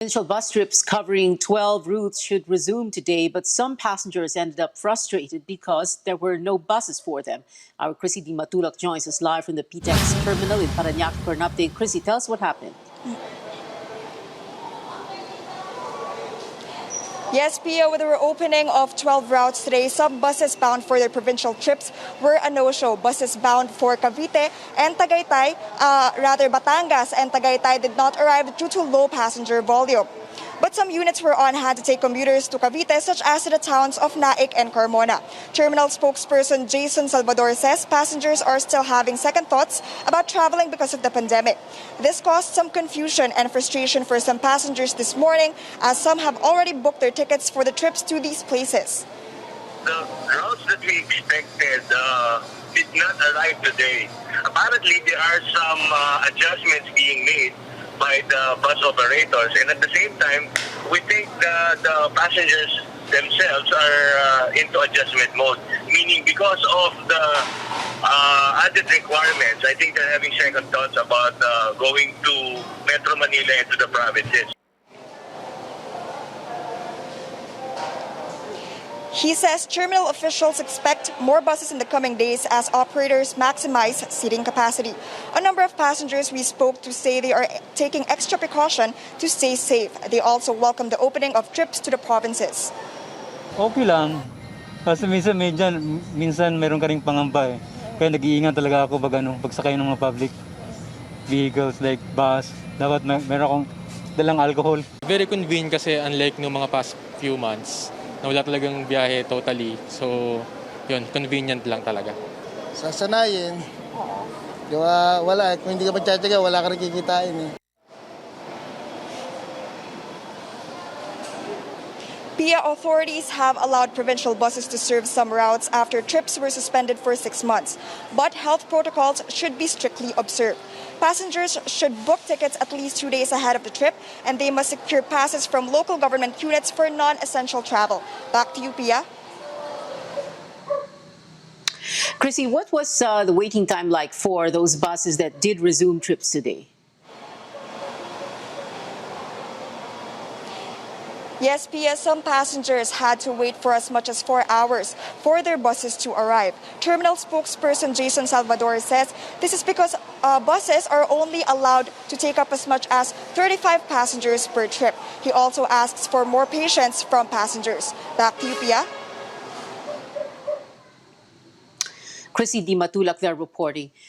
Provincial bus trips covering 12 routes should resume today, but some passengers ended up frustrated because there were no buses for them. Our Chrissy Di Matulak joins us live from the PTEX terminal in Parañaque for an update. Chrissy, tell us what happened. Yes, Pia, with the reopening of 12 routes today, some buses bound for their provincial trips were a no-show. Buses bound for Cavite and Tagaytay, Batangas and Tagaytay did not arrive due to low passenger volume. But some units were on hand to take commuters to Cavite, such as to the towns of Naik and Carmona. Terminal spokesperson Jason Salvador says passengers are still having second thoughts about traveling because of the pandemic. This caused some confusion and frustration for some passengers this morning, as some have already booked their tickets for the trips to these places. The routes that we expected did not arrive today. Apparently, there are some adjustments being made by the bus operators, and at the same time, we think the passengers themselves are into adjustment mode, meaning because of the added requirements, I think they're having second thoughts about going to Metro Manila and to the provinces. He says terminal officials expect more buses in the coming days as operators maximize seating capacity. A number of passengers we spoke to say they are taking extra precaution to stay safe. They also welcome the opening of trips to the provinces. Okay lang. Kasi minsan meron ka ring pangamba eh. Kaya nag-iingat talaga ako pagsakay ng mga public vehicles like bus. Dapat meron akong dalang alcohol. Very convenient kasi unlike no mga past few months na wala talagang biyahe totally. So, yun, convenient lang talaga. Sasanayin. Wala. Kung hindi ka magtsatsaga, wala ka rin kikitain eh. PIA authorities have allowed provincial buses to serve some routes after trips were suspended for 6 months. But health protocols should be strictly observed. Passengers should book tickets at least 2 days ahead of the trip, and they must secure passes from local government units for non-essential travel. Back to you, Pia. Chrissy, what was the waiting time like for those buses that did resume trips today? Yes, Pia, some passengers had to wait for as much as 4 hours for their buses to arrive. Terminal spokesperson Jason Salvador says this is because buses are only allowed to take up as much as 35 passengers per trip. He also asks for more patience from passengers. Back to you, Pia. Chrissy Di Matulak there reporting.